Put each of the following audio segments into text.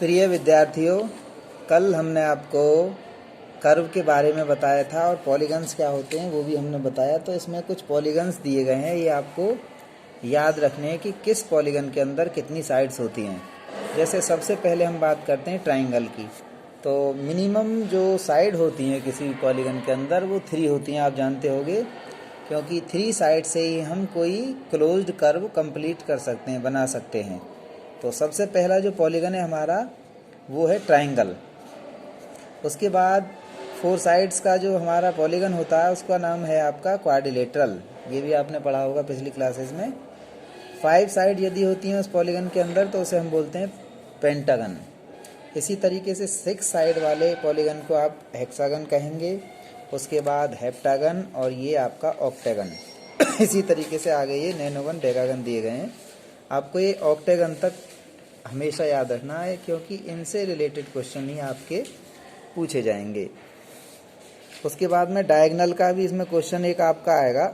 प्रिय विद्यार्थियों, कल हमने आपको कर्व के बारे में बताया था और पॉलीगन्स क्या होते हैं वो भी हमने बताया। तो इसमें कुछ पॉलीगन्स दिए गए हैं, ये आपको याद रखने हैं कि किस पॉलीगन के अंदर कितनी साइड्स होती हैं। जैसे सबसे पहले हम बात करते हैं ट्राइंगल की। तो मिनिमम जो साइड होती हैं किसी भी पॉलीगन के अंदर वो 3 होती हैं, आप जानते होंगे, क्योंकि 3 साइड से ही हम कोई क्लोज्ड कर्व कंप्लीट कर सकते हैं, बना सकते हैं। तो सबसे पहला जो पॉलीगन है हमारा वो है ट्राइंगल। उसके बाद 4 साइड्स का जो हमारा पॉलीगन होता है उसका नाम है आपका क्वाड्रिलेटरल, ये भी आपने पढ़ा होगा पिछली क्लासेस में। 5 साइड यदि होती हैं उस पॉलीगन के अंदर तो उसे हम बोलते हैं पेंटागन। इसी तरीके से 6 साइड वाले पॉलीगन को आप हेक्सागन कहेंगे, उसके बाद हेप्टागन और ये आपका ऑक्टागन। इसी तरीके से आगे ये नैनोगन, डेकागन दिए गए हैं। आपको ये ऑक्टागन तक हमेशा याद रखना है क्योंकि इनसे रिलेटेड क्वेश्चन ही आपके पूछे जाएंगे। उसके बाद में डायगोनल का भी इसमें क्वेश्चन एक आपका आएगा।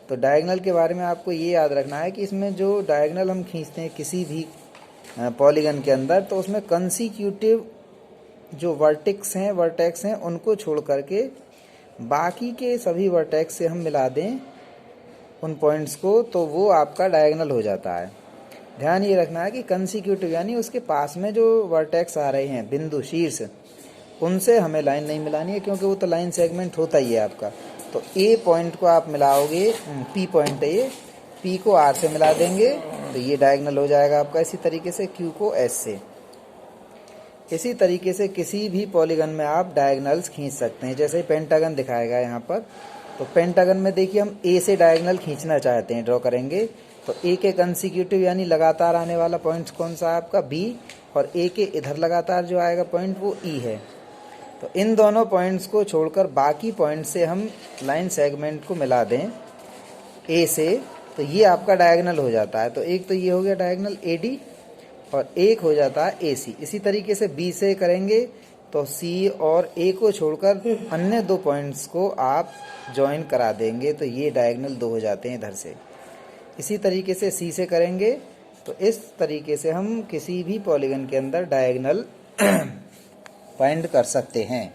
तो डायगोनल के बारे में आपको ये याद रखना है कि इसमें जो डायगोनल हम खींचते हैं किसी भी पॉलीगन के अंदर तो उसमें कंसिक्यूटिव जो वर्टेक्स हैं उनको छोड़ करके बाकी के सभी वर्टेक्स से हम मिला दें उन पॉइंट्स को तो वो आपका डायगोनल हो जाता है। ध्यान ये रखना है कि कंसिक्यूटिव यानी उसके पास में जो वर्टेक्स आ रहे हैं, बिंदु शीर्ष, उनसे हमें लाइन नहीं मिलानी है क्योंकि वो तो लाइन सेगमेंट होता ही है आपका। तो ए पॉइंट को आप मिलाओगे, पी पॉइंट है ये, पी को आर से मिला देंगे तो ये डायगोनल हो जाएगा आपका। इसी तरीके से क्यू को एस से। इसी तरीके से किसी भी पॉलीगन में आप डायगोनल्स खींच सकते हैं। जैसे पेंटागन दिखाएगा यहाँ पर, तो पेंटागन में देखिए हम ए से डायगोनल खींचना चाहते हैं, ड्रॉ करेंगे तो ए के कंसिक्यूटिव यानी लगातार आने वाला पॉइंट कौन सा है आपका, बी, और ए के इधर लगातार जो आएगा पॉइंट वो ई है। तो इन दोनों पॉइंट्स को छोड़कर बाकी पॉइंट से हम लाइन सेगमेंट को मिला दें ए से तो ये आपका डायगोनल हो जाता है। तो एक तो ये हो गया डायगोनल ए डी और एक हो जाता है ए सी। इसी तरीके से बी से करेंगे तो सी और ए को छोड़कर अन्य 2 पॉइंट्स को आप ज्वाइन करा देंगे तो ये डायगोनल 2 हो जाते हैं इधर से। इसी तरीके से सी से करेंगे तो इस तरीके से हम किसी भी पॉलीगन के अंदर डायगोनल फाइंड कर सकते हैं।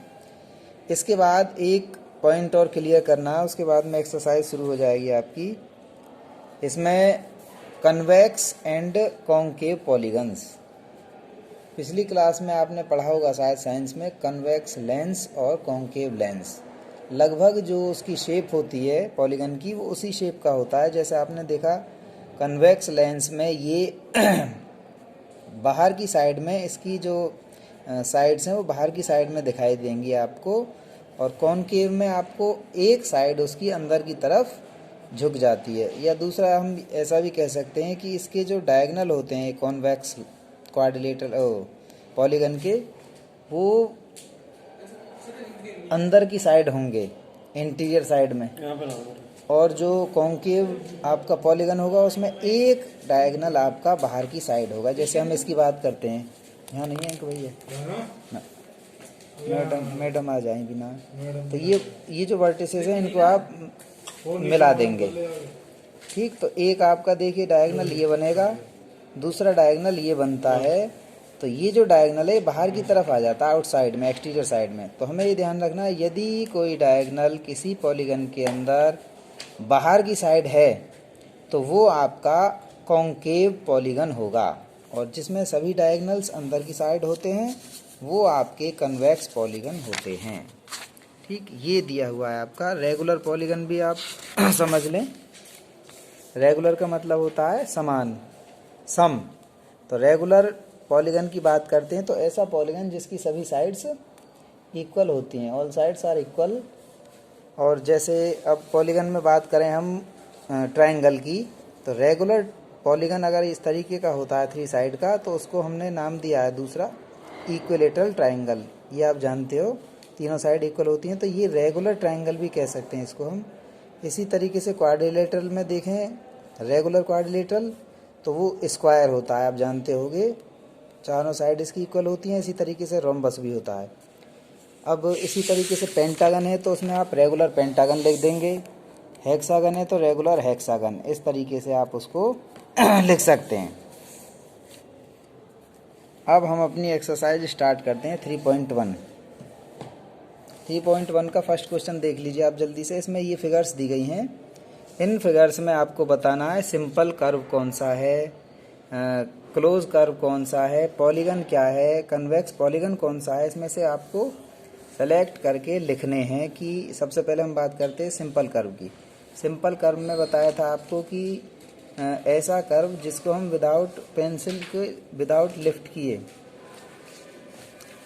इसके बाद एक पॉइंट और क्लियर करना है, उसके बाद में एक्सरसाइज शुरू हो जाएगी आपकी। इसमें कन्वेक्स एंड कॉन्केव पॉलीगन्स, पिछली क्लास में आपने पढ़ा होगा शायद साइंस में, कन्वेक्स लेंस और कॉन्केव लेंस। लगभग जो उसकी शेप होती है पॉलीगन की वो उसी शेप का होता है। जैसे आपने देखा कन्वेक्स लेंस में ये बाहर की साइड में इसकी जो साइड्स हैं वो बाहर की साइड में दिखाई देंगी आपको, और कॉन्केव में आपको एक साइड उसकी अंदर की तरफ झुक जाती है। या दूसरा हम ऐसा भी कह सकते हैं कि इसके जो डायगोनल होते हैं कॉन्वेक्स क्वाड्रिलेटरल पॉलीगन के, वो अंदर की साइड होंगे, इंटीरियर साइड में, और जो कॉन्केव आपका पॉलीगन होगा उसमें एक डायगोनल आपका बाहर की साइड होगा। जैसे हम इसकी बात करते हैं, यहाँ नहीं है इनको भैया, मैडम आ जाएंगी ना। तो ये जो वर्टिसेस हैं इनको आप मिला देंगे, ठीक। तो एक आपका देखिए डायगोनल ये बनेगा, दूसरा डायगोनल ये बनता है। तो ये जो डायगोनल है बाहर की तरफ आ जाता है, आउटसाइड में, एक्सटीरियर साइड में। तो हमें ये ध्यान रखना है यदि कोई डायगोनल किसी पॉलीगन के अंदर बाहर की साइड है तो वो आपका कॉन्केव पॉलीगन होगा, और जिसमें सभी डायगोनल्स अंदर की साइड होते हैं वो आपके कन्वेक्स पॉलीगन होते हैं, ठीक। ये दिया हुआ है आपका। रेगुलर पॉलीगन भी आप समझ लें। रेगुलर का मतलब होता है समान, सम। तो रेगुलर पॉलीगन की बात करते हैं तो ऐसा पॉलीगन जिसकी सभी साइड्स इक्वल होती हैं, ऑल साइड्स आर इक्वल। और जैसे अब पॉलीगन में बात करें हम ट्रायंगल की, तो रेगुलर पॉलीगन अगर इस तरीके का होता है 3 साइड का तो उसको हमने नाम दिया है दूसरा इक्विलेटरल ट्रायंगल। ये आप जानते हो, तीनों साइड इक्वल होती हैं तो ये रेगुलर ट्रायंगल भी कह सकते हैं इसको हम। इसी तरीके से क्वाड्रिलेटरल में देखें, रेगुलर क्वाड्रिलेटरल तो वो स्क्वायर होता है, आप जानते होंगे, चारों साइड इसकी इक्वल होती हैं। इसी तरीके से रोम्बस भी होता है। अब इसी तरीके से पेंटागन है तो उसमें आप रेगुलर पेंटागन लिख देंगे, हेक्सागन है तो रेगुलर हेक्सागन, इस तरीके से आप उसको लिख सकते हैं। अब हम अपनी एक्सरसाइज स्टार्ट करते हैं 3.1। 3.1 का फर्स्ट क्वेश्चन देख लीजिए आप जल्दी से। इसमें ये फिगर्स दी गई हैं। इन फिगर्स में आपको बताना है सिंपल कर्व कौन सा है, क्लोज कर्व कौन सा है, पॉलीगन क्या है, कन्वेक्स पॉलीगन कौन सा है। इसमें से आपको सेलेक्ट करके लिखने हैं कि सबसे पहले हम बात करते हैं सिंपल कर्व की। सिंपल कर्व में बताया था आपको कि ऐसा कर्व जिसको हम विदाउट पेंसिल के, विदाउट लिफ्ट किए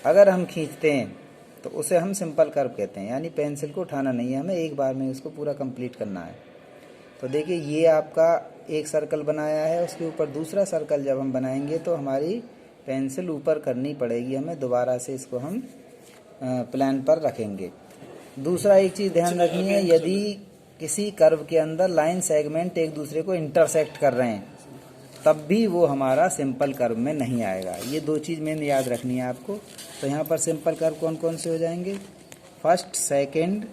अगर हम खींचते हैं तो उसे हम सिंपल कर्व कहते हैं, यानी पेंसिल को उठाना नहीं है, हमें एक बार में उसको पूरा कंप्लीट करना है। तो देखिए ये आपका एक सर्कल बनाया है, उसके ऊपर दूसरा सर्कल जब हम बनाएंगे तो हमारी पेंसिल ऊपर करनी पड़ेगी हमें, दोबारा से इसको हम प्लान पर रखेंगे। दूसरा एक चीज़ ध्यान रखनी है, यदि किसी कर्व के अंदर लाइन सेगमेंट एक दूसरे को इंटरसेक्ट कर रहे हैं तब भी वो हमारा सिंपल कर्व में नहीं आएगा। ये दो चीज़ मेन याद रखनी है आपको। तो यहाँ पर सिंपल कर्व कौन कौन से हो जाएंगे, फर्स्ट, सेकंड,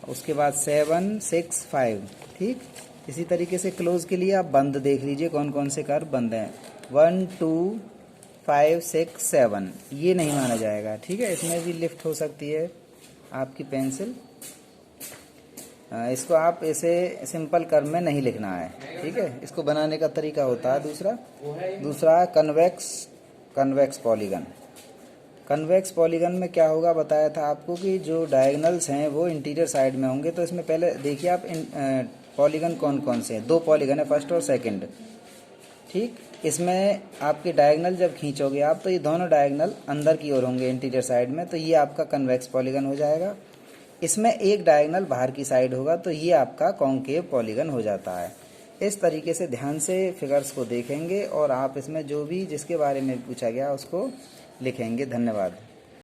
उसके बाद 7, 6, 5। ठीक, इसी तरीके से क्लोज के लिए आप बंद देख लीजिए कौन कौन से कर्व बंद हैं। 1, 2, 5, 6, 7 ये नहीं माना जाएगा। ठीक है, इसमें भी लिफ्ट हो सकती है आपकी पेंसिल। इसको आप ऐसे सिंपल कर्व में नहीं लिखना है। ठीक है, इसको बनाने का तरीका होता है दूसरा कन्वेक्स पॉलीगन। कन्वेक्स पॉलीगन में क्या होगा बताया था आपको कि जो डायगोनल्स हैं वो इंटीरियर साइड में होंगे। तो इसमें पहले देखिए आप पॉलीगन कौन कौन से हैं, दो पॉलीगन है, फर्स्ट और सेकंड। ठीक, इसमें आपके डायगोनल जब खींचोगे आप तो ये दोनों डायगोनल अंदर की ओर होंगे इंटीरियर साइड में, तो ये आपका कन्वेक्स पॉलीगन हो जाएगा। इसमें एक डायगोनल बाहर की साइड होगा तो ये आपका कॉन्केव पॉलीगन हो जाता है। इस तरीके से ध्यान से फिगर्स को देखेंगे और आप इसमें जो भी जिसके बारे में पूछा गया उसको लिखेंगे। धन्यवाद।